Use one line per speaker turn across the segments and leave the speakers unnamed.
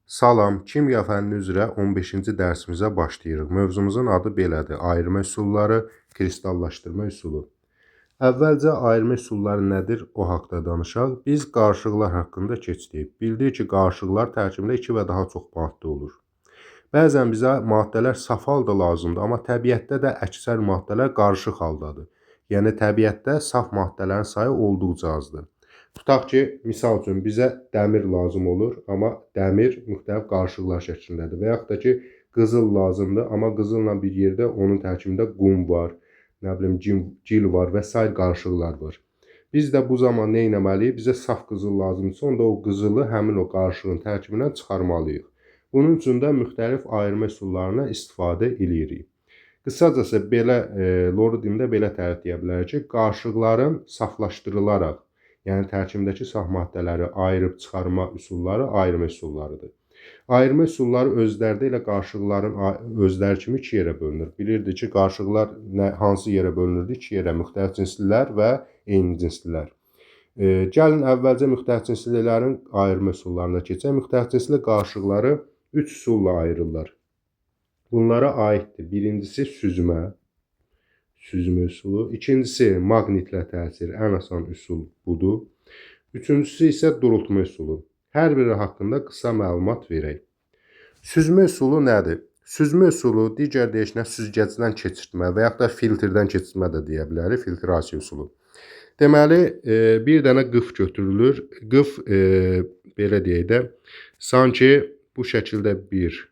Salam, kimya fənni üzrə 15-ci dərsimizə başlayırıq. Mövzumuzun adı belədir: ayırma üsulları, kristallaşdırma üsulu. Əvvəlcə ayırma üsulları nədir, o haqda danışaq. Biz qarışıqlar haqqında keçdik. Bildik ki, qarışıqlar tərkibində 2 və daha çox maddə olur. Bəzən bizə maddələr saf halda lazımdır, amma təbiətdə də əksər maddələr qarışıq haldadır. Yəni, təbiətdə saf maddələrin sayı olduqca azdır. Tutaq ki, misal üçün bizə dəmir lazım olur, amma dəmir müxtəlif qarışıqlar şəklindədir. Və yaxud da ki, qızıl lazımdır, amma qızılla bir yerdə onun tərkibində qum var, gil var və s. qarışıqlar var. Biz də bu zaman nə etməliyik? Bizə saf qızıl lazımdırsa, onda o qızılı həmin o qarışığın tərkibindən çıxarmalıyıq. Bunun üçün də müxtəlif ayırma üsullarına istifadə edirik. Qısacası belə, loru dilində belə tərif edə bilərik ki, qarışıqların saflaşdırılaraq, yəni tərkibindəki saf maddələri ayırıb çıxarma üsulları ayırma üsullarıdır. Ayırma üsulları özlərdə ilə qarışıqların özləri kimi 2 yerə bölünür. Bilirdik ki, qarışıqlar hansı yerə bölünürdü? 2 yerə: müxtəlif cinslilər və eyni cinslilər. Gəlin əvvəlcə müxtəlif cinslilərin ayırma üsullarına keçək. Müxtəlif cinsli qarışıqları 3 üsulla ayırırlar. Bunlara aiddir. Birincisi süzmə üsulu. İkincisi maqnitlə təsir. Ən asan üsul budur. Üçüncüsü isə durultma üsulu. Hər biri haqqında qısa məlumat verək. Süzmə üsulu nədir? Süzmə üsulu digər deyişlə süzgəcdən keçirtmə və yaxud da filtrdən keçirtmə də deyə bilərik. Filtrasiya üsulu. Deməli, bir dənə qıf götürülür. Qıf, belə deyək də, sanki bu şəkildə bir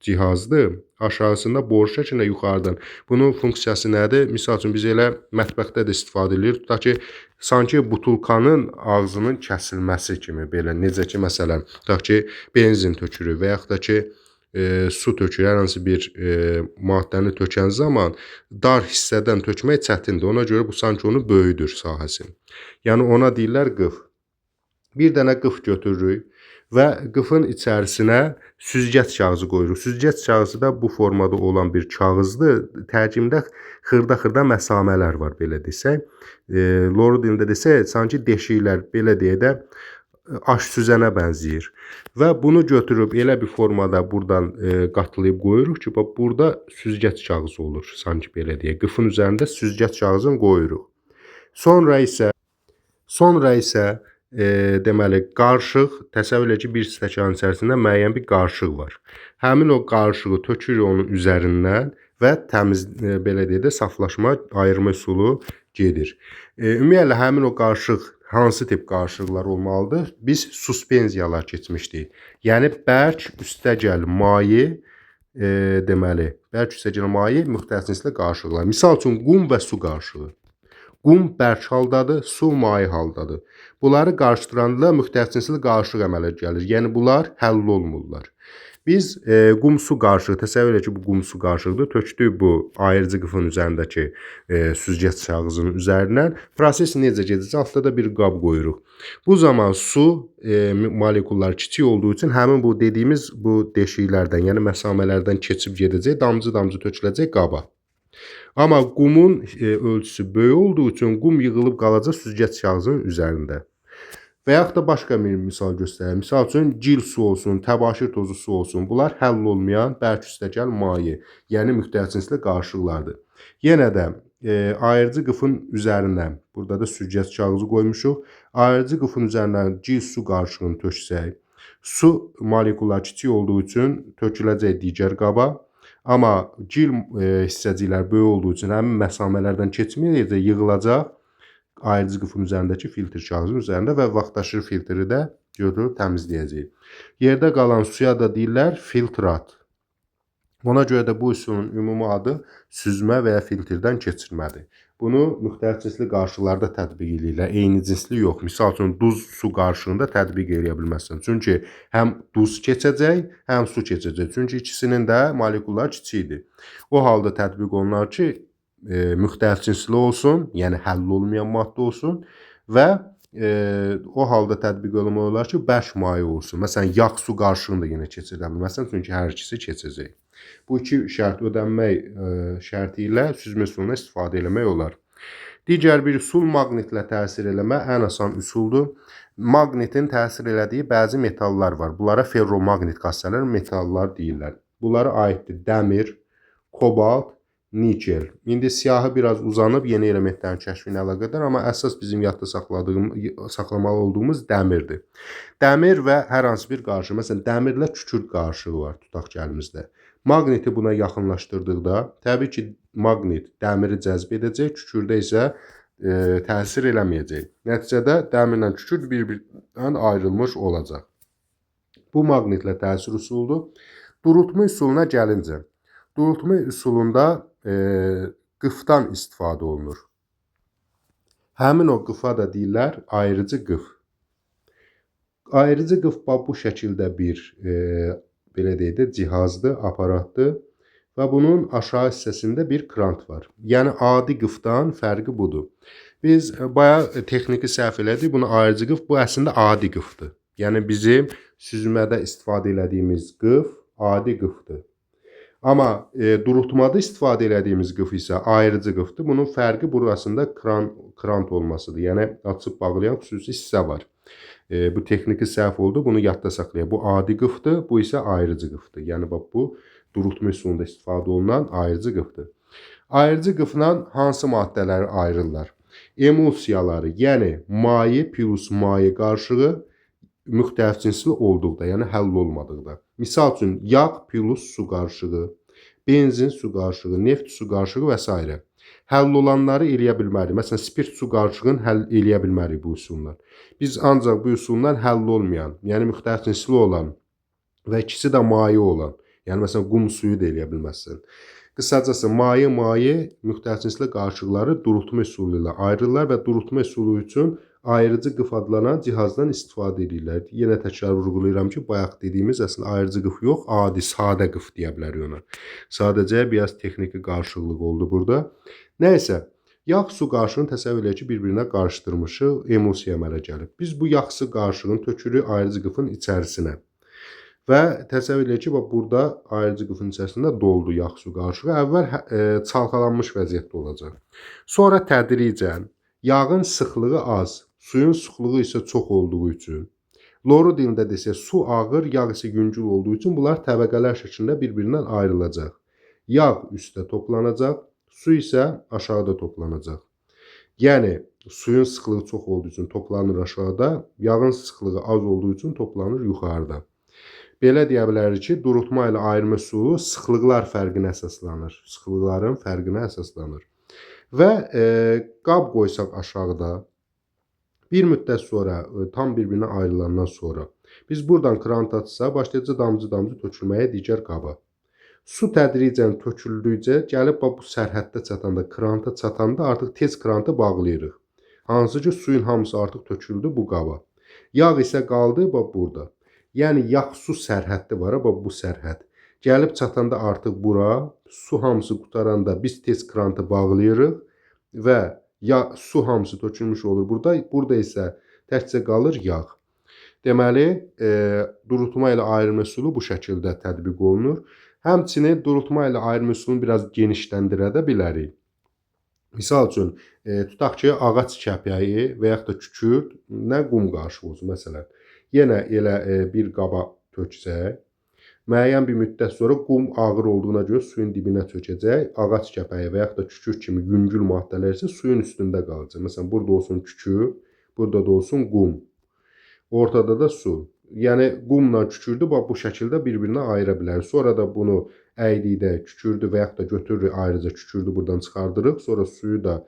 cihazdır. Aşağısında boru şəklində yuxarıdan. Bunun funksiyası nədir? Misal üçün, biz elə mətbəxdə də istifadə edirik. Tutaq ki, sanki butulkanın ağzının kəsilməsi kimi belə. Necə ki, məsələn, tutaq ki, benzin tökürük və yaxud da ki, su tökürük. Hər hansı bir maddəni tökən zaman dar hissədən tökmək çətindir. Ona görə bu sanki onu böyüdür sahəsi. Yəni, ona deyirlər qıf. Bir dənə qıf götürürük və qıfın içərisinə süzgəc kağızı qoyuruq. Süzgəc kağızı da bu formada olan bir kağızdır. Tərkibində xırda-xırda məsamələr var, belə desək. Loru dilində desək, sanki deşiklər, belə deyə də, aş süzənə bənzəyir. Və bunu götürüb elə bir formada buradan qatlayıb qoyuruq ki, burada süzgəc kağızı olur, sanki belə deyə. Qıfın üzərində süzgəc kağızını qoyuruq. Sonra isə deməli, qarışıq, təsəvvür elə ki, bir stəkanın içərisində müəyyən bir qarışıq var. Həmin o qarışığı tökürük onun üzərindən və təmiz, belə deyə də, saflaşma, ayırma üsulu gedir. Ümumiyyətlə, həmin o qarışıq hansı tip qarışıqlar olmalıdır? Biz suspenziyalar keçmişdik. Yəni, bərk, üstəgəl, maye, deməli, bərk, üstəgəl, maye, müxtəlif cinsli qarışıqlar. Misal üçün, qum və su qarışığı. Qum bərk haldadır, su maye haldadır. Bunları qarışdıranda müxtəlif cinsli qarışıq əmələ gəlir. Yəni, bunlar həll olmurlar. Biz qum-su qarışığı, təsəvvür edək ki, bu qum-su qarışıqdır. Tökdük bu ayırıcı qıfın üzərindəki süzgəc kağızının üzərindən. Proses necə gedəcək? Altda da bir qab qoyuruq. Bu zaman su molekulları kiçik olduğu üçün həmin bu dediyimiz bu deşiklərdən, yəni məsamələrdən keçib gedəcək, damcı-damcı töküləcək qaba. Amma qumun ölçüsü böyük olduğu üçün qum yığılıb qalacaq süzgəc kağızının üzərində. Və yaxud da başqa bir misal göstərək. Misal üçün, gil su olsun, təbaşir tozu su olsun. Bunlar həll olmayan bərk üstəgəl maye, yəni müxtəlif cinsli qarışıqlardır. Yenə də ayırıcı qıfın üzərinə, burada da süzgəc kağızı qoymuşuq. Ayırıcı qıfın üzərindən gil su qarışığını töksək, su molekulları kiçik olduğu üçün töküləcək digər qaba. Amma gil hissəciklər böyük olduğu üçün həmin məsamələrdən keçməyəcək, yığılacaq ayırıcı qıfın üzərindəki filtr kağızının üzərində və vaxtaşırı filtri də götürüb təmizləyəcək. Yerdə qalan suya da deyirlər filtrat. Ona görə də bu üsulun ümumi adı süzmə və ya filtrdən keçirmədir. Bunu müxtəlif cinsli qarışıqlarda tətbiq edirlər. Eyni cinsli yox. Misal üçün, duz-su qarışığında tətbiq edə bilməzsən. Çünki həm duz keçəcək, həm su keçəcək. Çünki ikisinin də molekulları kiçikdir. O halda tətbiq olunar ki, müxtəlif cinsli olsun, yəni həll olmayan maddə olsun və o halda tətbiq olunmalı olar ki, bərk maye olsun. Məsələn, yağ-su qarışığını da yenə keçirə bilməzsən, çünki hər ikisi keçəcək. Bu iki şərt ödənmək şərti ilə süzmə üsuluna istifadə eləmək olar. Digər bir üsul maqnitlə təsir eləmə ən asan üsuldur. Maqnitin təsir elədiyi bəzi metallar var. Bunlara ferromaqnit xassələr, metallar deyirlər. Bunlara aiddir dəmir, kobalt, nikel. İndi siyahı biraz uzanıb yeni elementlərin kəşfi ilə əlaqədar, amma əsas bizim yadda saxlamalı olduğumuz dəmirdir. Dəmir və hər hansı bir qarışıq, məsələn, dəmirlə kükürt qarışığı var, tutaq ki, əlimizdə. Maqniti buna yaxınlaşdırdıqda, təbii ki, maqnit dəmiri cəzb edəcək, kükürdə isə təsir eləməyəcək. Nəticədə dəmirlə kükürt bir-birindən ayrılmış olacaq. Bu maqnitlə təsir üsuludur. Durutma üsuluna gəlincə, durutma üsulunda qıfdan istifadə olunur. Həmin o qıfa da deyirlər ayırıcı qıf. Ayırıcı qıf bu şəkildə bir belə deyək də cihazdır, aparatdır və bunun aşağı hissəsində bir krant var. Yəni adi qıfdan fərqi budur. Biz bayaq texniki səhv elədik. Bunu ayırıcı qıf, bu əslində adi qıfdır. Yəni bizim süzmədə istifadə elədiyimiz qıf adi qıfdır. Amma durutmada istifadə elədiyimiz qıf isə ayırıcı qıfdır. Bunun fərqi burasında krant olmasıdır. Yəni açıb bağlayan xüsusi hissə var. Bu texniki səhv oldu. Bunu yadda saxlayaq. Bu adi qıfdır, bu isə ayırıcı qıfdır. Yəni bax bu durutma üsulunda istifadə olunan ayırıcı qıfdır. Ayırıcı qıfla hansı maddələri ayırırlar? Emulsiyaları, yəni maye plus maye qarışığı müxtəlif cinsli olduqda, yəni həll olmadıqda. Misal üçün yağ plus su qarışığı, benzin su qarışığı, neft su qarışığı və s. Həll olanları eləyə bilmərik. Məsələn, spirt su qarışığını həll eləyə bilmərik bu üsulla. Biz ancaq bu üsulla həll olmayan, yəni müxtəlif cinsli olan və ikisi də maye olan, yəni məsələn qum suyu da eləyə bilməzsən. Qısacası maye müxtəlif cinsli qarışıqları durutma üsulu ilə ayırırlar və durutma üsulu üçün ayırıcı qıf adlanan cihazdan istifadə edirlər. Yenə təkrar vurğulayıram ki, bayaq dediyimiz əslində ayırıcı qıf yox, adi sadə qıf deyə bilərik ona. Sadəcə biraz texniki qarışıqlıq oldu burada. Nəysə, yağ su qarışığını təsəvvür edək ki, bir-birinə qarışdırmışıq, emulsiya əmələ gəlib. Biz bu yağsı qarışığını tökürük ayırıcı qıfın içərisinə. Və təsəvvür edək ki, burada ayırıcı qıfın içərisində doldu yağ su qarışığı. Əvvəl çalxalanmış vəziyyətdə olacaq. Sonra tədricən yağın sıxlığı az, suyun sıxlığı isə çox olduğu üçün, loru dilində desə su ağır, yağ isə yüngül olduğu üçün bunlar təbəqələr şəklində bir-birindən ayrılacaq. Yağ üstə toplanacaq, su isə aşağıda toplanacaq. Yəni suyun sıxlığı çox olduğu üçün toplanır aşağıda, yağın sıxlığı az olduğu üçün toplanır yuxarıda. Belə deyə bilərik ki, durutma ilə ayırma üsulu sıxlıqlar fərqinə əsaslanır. Sıxlıqların fərqinə əsaslanır. Və qab qoysaq aşağıda, bir müddət sonra, tam bir-birinə ayrılandan sonra, biz buradan krant açsa, başlayacaq damcı-damcı tökülməyə digər qaba. Su tədricən töküldükcə, gəlib bu sərhəddə çatanda, kranta çatanda artıq tez krantı bağlayırıq. Hansı ki, suyun hamısı artıq töküldü bu qaba. Yağ isə qaldı burada. Yəni, yağ-su sərhəddi var, bu sərhəd. Gəlib çatanda artıq bura, su hamısı qutaranda biz tez krantı bağlayırıq və su hamısı tökülmüş olur burada. Burada isə təkcə qalır yağ. Deməli, durutma ilə ayırma üsulu bu şəkildə tətbiq olunur. Həmçinin durutma ilə ayırma üsulunu biraz genişləndirə də bilərik. Misal üçün, tutaq ki, ağac kəpəyi və yaxud da kükürt, nə qum qarışıq olsun, məsələn. Yenə elə bir qaba töksək, müəyyən bir müddət sonra qum ağır olduğuna görə suyun dibinə çökəcək. Ağac kəpəyi və yaxud da kükürt kimi yüngül maddələr isə suyun üstündə qalacaq. Məsələn, burada olsun kükürt, burada da olsun qum. Ortada da su. Yəni, qumla kükürdü bu şəkildə bir-birinə ayıra bilərik. Sonra da bunu əylikdə kükürdü və yaxud da götürürük ayrıca kükürdü buradan çıxardırıq. Sonra suyu da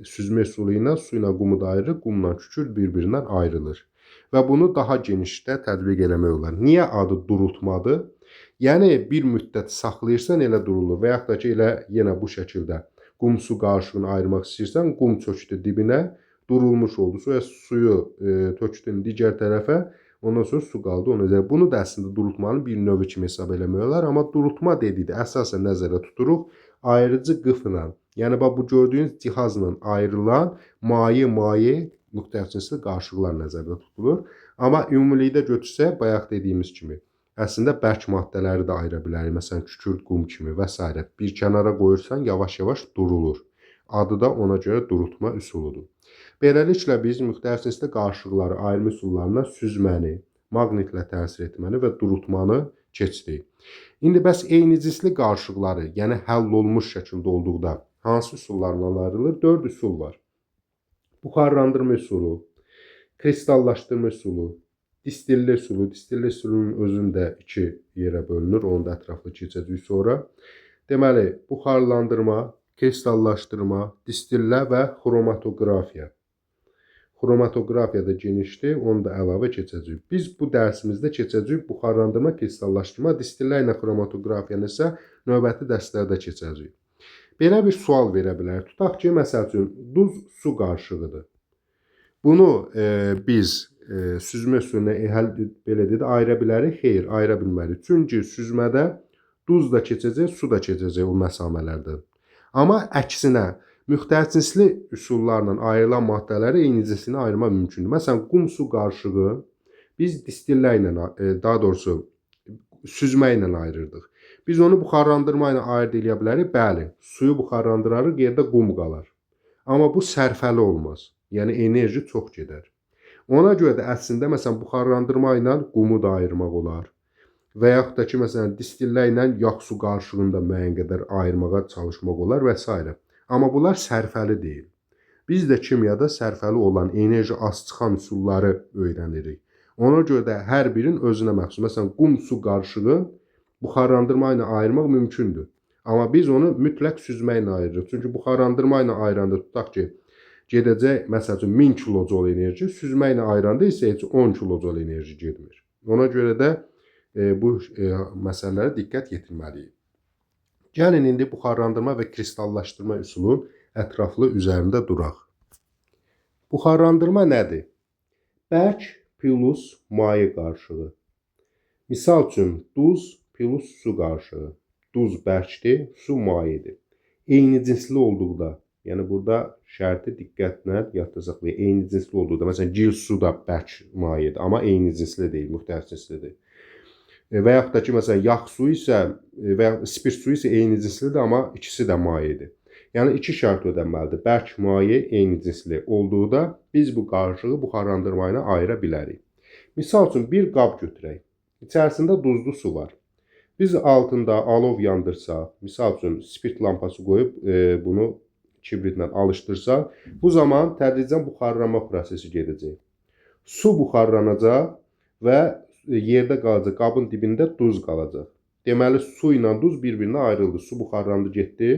süzmə üsulu ilə su ilə qumu da ayırırıq. Qumla kükürd bir-birindən ayrılır. Və bunu daha genişdə tətbiq eləmək olar. Niyə adı durutmadır? Yəni, bir müddət saxlayırsan, elə durulur. Və yaxud da ki, elə yenə bu şəkildə qum su qarışığını ayırmaq istəyirsən, qum çökdü dibinə, durulmuş oldu. Sonra suyu tökdün digər tərəfə, ondan sonra su qaldı onun üzərində. Bunu da əslində durutmanın bir növü kimi hesab eləmək olar. Amma durutma dedikdə əsasən nəzərə tuturuq ayırıcı qıfla, yəni bu gördüyünüz cihazla ayrılan maye müxtəlif cinsli qarışıqlar nəzərdə tutulur. Amma ümumilikdə götürsək, bayaq dediyimiz kimi, əslində bərk maddələri də ayıra bilərik. Məsələn, kükürt, qum kimi və s. Bir kənara qoyursan, yavaş-yavaş durulur. Adı da ona görə durutma üsuludur. Beləliklə biz müxtəlif cinsli qarışıqları ayırma üsullarına süzməni, maqnitlə təsir etməni və durutmanı keçdik. İndi bəs eyni cinsli qarışıqları, yəni həll olunmuş şəkildə olduqda hansı üsullarla ayrılır? 4 üsul var. Buxarlandırma üsulu, kristallaşdırma üsulu, distillə üsulu. Distillə üsulunun özündə 2 yerə bölünür. Onu da ətraflı keçəcəyik sonra. Deməli, buxarlandırma, kristallaşdırma, distillə və xromatoqrafiya. Xromatoqrafiya da genişdir, onu da əlavə keçəcəyik. Biz bu dərsimizdə keçəcəyik buxarlandırma, kristallaşdırma, distillə ilə xromatoqrafiyanı isə növbəti dərslərdə keçəcəyik. Belə bir sual verə bilər. Tutaq ki, məsəl üçün, duz su qarışığıdır. Bunu biz süzmə üsuluna belə dedi, ayıra bilərik? Xeyr, ayıra bilmərik. Çünki süzmədə duz da keçəcək, su da keçəcək o məsamələrdən. Amma əksinə, müxtəlif cinsli üsullarla ayrılan maddələri eyni cinsini ayırma mümkündür. Məsələn, qum su qarışığı biz distillə ilə, daha doğrusu süzmə ilə ayırırdıq. Biz onu buxarlandırma ilə ayırt edə bilərik. Bəli, suyu buxarlandırarıq, yerdə qum qalar. Amma bu sərfəli olmaz. Yəni enerji çox gedər. Ona görə də əslində məsələn buxarlandırma ilə qumu da ayırmaq olar. Və yaxud da ki, məsələn, distillə ilə yağ su qarışığını da müəyyən qədər ayırmağa çalışmaq olar və s. Amma bunlar sərfəli deyil. Biz də kimyada sərfəli olan enerji az çıxan üsulları öyrənirik. Ona görə də hər birinin özünə məxsus. Məsələn, qum su qarışığı buxarlandırma ilə ayırmaq mümkündür. Amma biz onu mütləq süzmə ilə ayırırıq. Çünki buxarlandırma ilə ayıranda tutaq ki, gedəcək, məsəl üçün 1000 kilojol enerji, süzmə ilə ayıranda isə heç 10 kilojol enerji getmir. Ona görə də bu məsələlərə diqqət yetirməliyik. Gəlin indi buxarlandırma və kristallaşdırma üsulunun ətraflı üzərində duraq. Buxarlandırma nədir? Bərk plus maye qarışığı. Misal üçün, duz plus su qarışığı. Duz bərkdir, su mayedir. Eyni cinsli olduqda, yəni burada şərti diqqətlə yadda saxlayın. Eyni cinsli olduqda, məsələn, gil su da bərk mayedir, amma eyni cinsli deyil, müxtəlif cinslidir. Və yaxud da ki, məsələn, yağ suyu isə və spirt suyu isə eyni cinslidir, amma ikisi də mayedir. Yəni, iki şərt ödənməlidir. Bərk maye eyni cinsli olduqda biz bu qarışığı buxarlandırma ilə ayıra bilərik. Misal üçün, bir qab götürək. İçərisində duzlu su var. Biz altında alov yandırsaq, misal üçün, spirt lampası qoyub bunu kibritlə alışdırsaq, bu zaman tədricən buxarlanma prosesi gedəcək. Su buxarlanacaq və yerdə qalacaq, qabın dibində duz qalacaq. Deməli, su ilə duz bir-birinə ayrıldı. Su buxarlandı, getdi,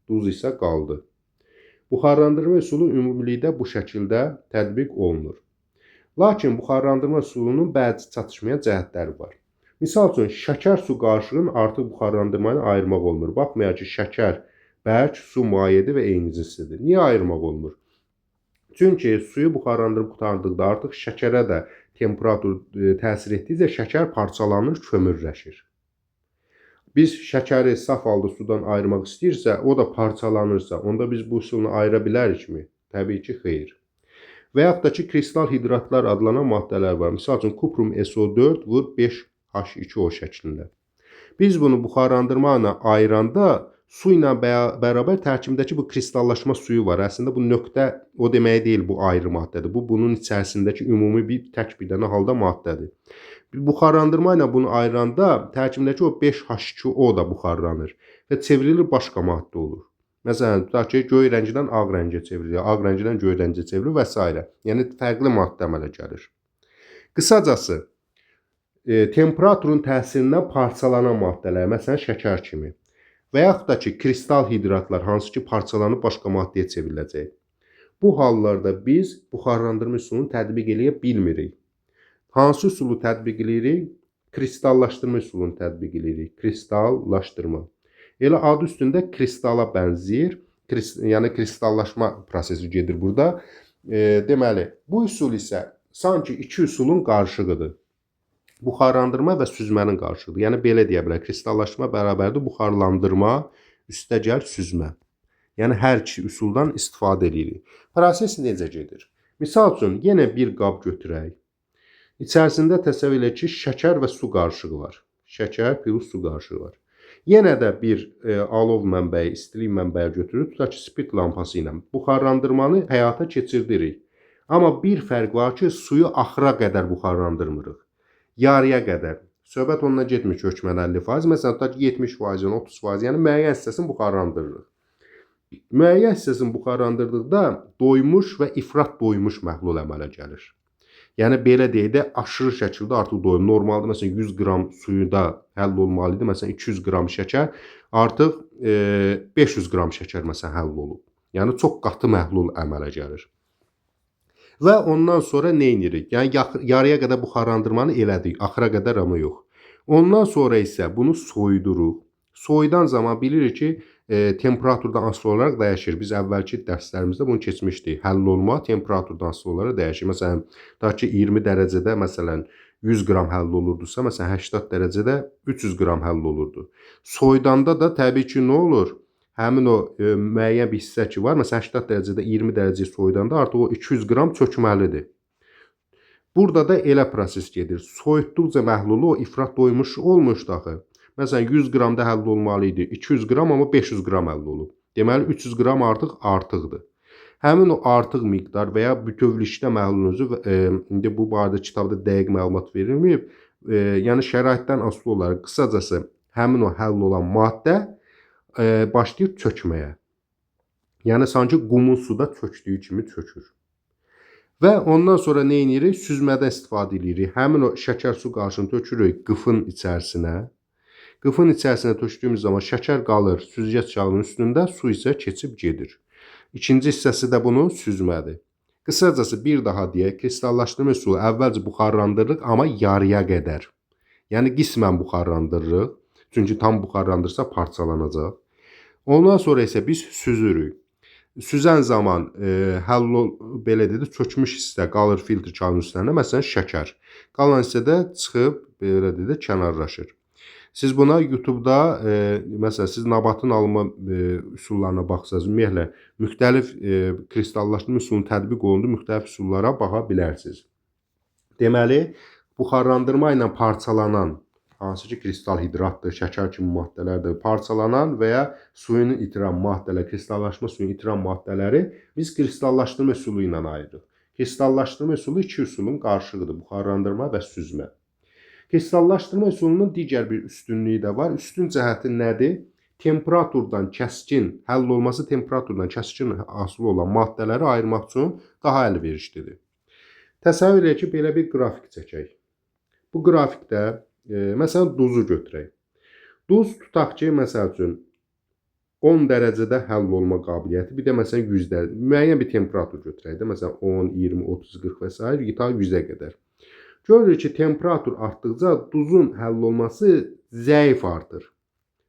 duz isə qaldı. Buxarlandırma üsulu ümumilikdə bu şəkildə tətbiq olunur. Lakin buxarlandırma üsulunun bəzi çatışmayan cəhətləri var. Misal üçün, şəkər su qarışığını artıq buxarlandırma ilə ayırmaq olmur. Baxmayaq ki, şəkər bərk, su mayedir və eyni cinslidir. Niyə ayırmaq olmur? Çünki suyu buxarlandırıb qurtardıqda artıq şəkərə də temperatur təsir etdikcə şəkər parçalanır, kömürləşir. Biz şəkəri saf halda sudan ayırmaq istəyirsə, o da parçalanırsa, onda biz bu üsulunu ayıra bilərikmi? Təbii ki, xeyr. Və yaxud da ki, kristal hidratlar adlanan maddələr var. Misal üçün, kuprum SO4 vur 5H2O şəklində. Biz bunu buxarlandırma ilə ayıranda su ilə bərabər tərkibindəki bu kristallaşma suyu var. Əslində bu nöqtə o demək deyil, bu ayrı maddədir. Bu bunun içərisindəki ümumi tək bir dənə halda maddədir. Buxarlandırma ilə bunu ayıranda tərkibindəki o 5H2O da buxarlanır və çevrilir başqa maddə olur. Məsələn, tutaq ki, göy rəngidən ağ rəngə çevrilir, ağ rəngidən göy rəngə çevrilir və s. Yəni fərqli maddə əmələ gəlir. Qısacası, temperaturun təsirindən parçalanan maddələr, məsələn, şəkər kimi və yaxud da ki, kristal hidratlar, hansı ki, parçalanıb başqa maddəyə çevriləcək. Bu hallarda biz buxarlandırma üsulunu tətbiq edə bilmirik. Hansı üsulu tətbiq edirik? Kristallaşdırma üsulunu tətbiq edirik. Kristallaşdırma. Elə adı üstündə kristala bənzəyir. Yəni, kristallaşma prosesi gedir burada. Deməli, bu üsul isə sanki iki üsulun qarışığıdır. Buxarlandırma və süzmənin qarşılığı. Yəni, belə deyə bilər, kristallaşma bərabərdir buxarlandırma, üstəgəl süzmə. Yəni, hər iki üsuldan istifadə edirik. Proses necə gedir? Misal üçün, yenə bir qab götürək. İçərisində təsəvvür elə ki, şəkər və su qarışığı var. Şəkər plus su qarışığı var. Yenə də bir alov mənbəyi, istilik mənbəyi götürüb, tutaq ki, spirt lampası ilə buxarlandırmanı həyata keçirdirik. Amma bir fərq var ki, suyu axıra qədər buxarlandırmırıq. Yarıya qədər. Söhbət ondan getmir ki, hökmən 50%. Məsələn, tutaq ki, 70%, 30%, yəni müəyyən hissəsini buxarlandırırıq. Müəyyən hissəsini buxarlandırdıqda doymuş və ifrat doymuş məhlul əmələ gəlir. Yəni belə deyək də, aşırı şəkildə artıq doyum. Normalda məsələn 100 qram suyuda həll olmalı idi. Məsələn 200 qram şəkər, artıq 500 qram şəkər məsələn həll olub. Yəni çox qatı məhlul əmələ gəlir. Və ondan sonra nə edirik? Yəni yarıya qədər buxarlandırmanı elədik, axıra qədər amma yox. Ondan sonra isə bunu soyuduruq. Soyudan zaman bilirik ki, temperaturdan asılı olaraq dəyişir. Biz əvvəlki dərslərimizdə bunu keçmişdik. Həll olma temperaturdan asılı olaraq dəyişir. Məsələn, tutaq ki, 20 dərəcədə məsələn 100 qram həll olurdusa, məsələn 80 dərəcədə 300 qram həll olurdu. Soyudanda da təbii ki, nə olur? Həmin o müəyyən bir hissə ki var, məsələn 80 dərəcədə 20 dərəcəyə soyudanda artıq o 200 qram çökməlidir. Burada da elə proses gedir. Soyutduqca məhlulu o ifrat doymuş olmuşdu axı. Məsələn 100 qramda həll olmalı idi. 200 qram amma 500 qram həll olub. Deməli 300 qram artıq artıqdır. Həmin o artıq miqdar və ya bütövlükdə məhlulun özü indi bu barədə kitabda dəqiq məlumat verilməyib. Yəni şəraitdən asılı olaraq qısacası həmin o həll olan maddə başlayır çökməyə. Yəni sanki qumun suda çökdüyü kimi çökür. Və ondan sonra nə edirik? Süzmədən istifadə edirik. Həmin o şəkər su qarışını tökürük qıfın içərisinə. Qıfın içərisinə tökdüyümüz zaman şəkər qalır süzgəc kağızının üstündə, su isə keçib gedir. İkinci hissəsi də bunun süzmədir. Qısacası bir daha deyək, kristallaşdırma üsulu əvvəlcə buxarlandırırıq, amma yarıya qədər. Yəni qismən buxarlandırırıq. Çünki tam buxarlandırsa parçalanacaq. Ondan sonra isə biz süzürük. Süzən zaman belə dedi, çökmüş hissə qalır filtr kağızının üstündə, məsələn şəkər. Qalan hissə də çıxıb belə dedi, kənarlaşır. Siz buna YouTube-da, məsələn, siz nabatın alınma üsullarına baxsınız, ümumiyyətlə, müxtəlif kristallaşdırma üsulunun tətbiq olunduğu müxtəlif üsullara baxa bilərsiniz. Deməli, buxarlandırma ilə parçalanan, hansı ki, kristal hidratdır, şəkər kimi maddələrdir, parçalanan və ya suyunu itirən maddələr, kristallaşma suyunu itirən maddələri biz kristallaşdırma üsulu ilə ayırırıq. Kristallaşdırma üsulu iki üsulun qarşılığıdır, buxarlandırma və süzmə. Kristallaşdırma üsulunun digər bir üstünlüyü də var. Üstün cəhəti nədir? Temperaturdan kəskin, həll olması temperaturdan kəskin asılı olan maddələri ayırmaq üçün daha əlverişlidir. Təsəvvür edək ki, belə bir qrafik çəkək. Bu qrafikdə, məsələn, duzu götürək. Duz tutaq ki, məsəl üçün, 10 dərəcədə həll olma qabiliyyəti, bir də məsələn 100 dərəcə, müəyyən bir temperatur götürək də, məsələn 10, 20, 30, 40 və s. ta 100-ə qədər. Görürük ki, temperatur artdıqca duzun həll olması zəif artır.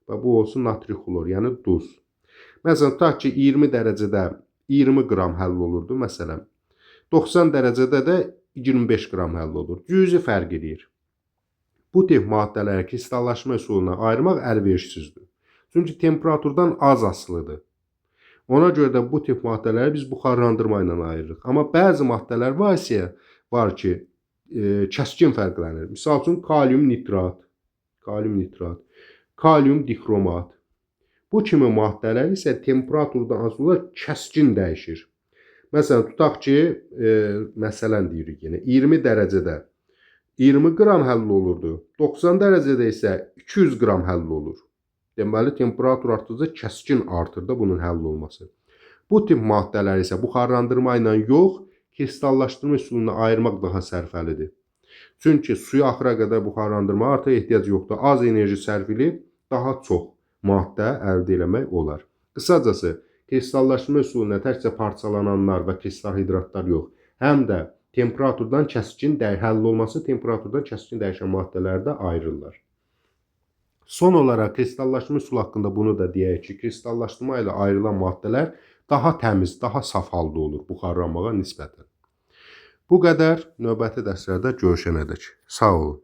Və bu olsun natri xlor, yəni duz. Məsələn, tutaq ki, 20 dərəcədə 20 qram həll olurdu, məsələn. 90 dərəcədə də 25 qram həll olur. Cüzi fərq edir. Bu tip maddələri kristallaşma üsuluna ayırmaq əlverişsizdir. Çünki temperaturdan az asılıdır. Ona görə də bu tip maddələri biz buxarlandırma ilə ayırırıq. Amma bəzi maddələr var ki, kəskin fərqlənir. Misal üçün, kalium nitrat, kalium dixromat. Bu kimi maddələr isə temperaturdan asılı olaraq kəskin dəyişir. Məsələn, tutaq ki, məsələn deyirik yenə, 20 dərəcədə 20 qram həll olurdu. 90 dərəcədə isə 200 qram həll olur. Deməli, temperatur artdıqca kəskin artır da bunun həll olması. Bu tip maddələr isə buxarlandırma ilə yox, kristallaşdırma üsuluna ayırmaq daha sərfəlidir. Çünki suyu axıra qədər buxarlandırmağa artıq ehtiyac yoxdur. Az enerji sərf edib daha çox maddə əldə etmək olar. Qısacası, kristallaşdırma üsuluna təkcə parçalananlar və kristal hidratlar yox, həm də temperaturdan kəskin həll olması temperaturdan kəskin dəyişən maddələri də ayırırlar. Son olaraq kristallaşdırma üsulu haqqında bunu da deyək ki, kristallaşdırma ilə ayrılan maddələr daha təmiz, daha saf halda olur buxarlanmağa nisbətən. Bu qədər, növbəti dərslərdə görüşənədək. Sağ olun.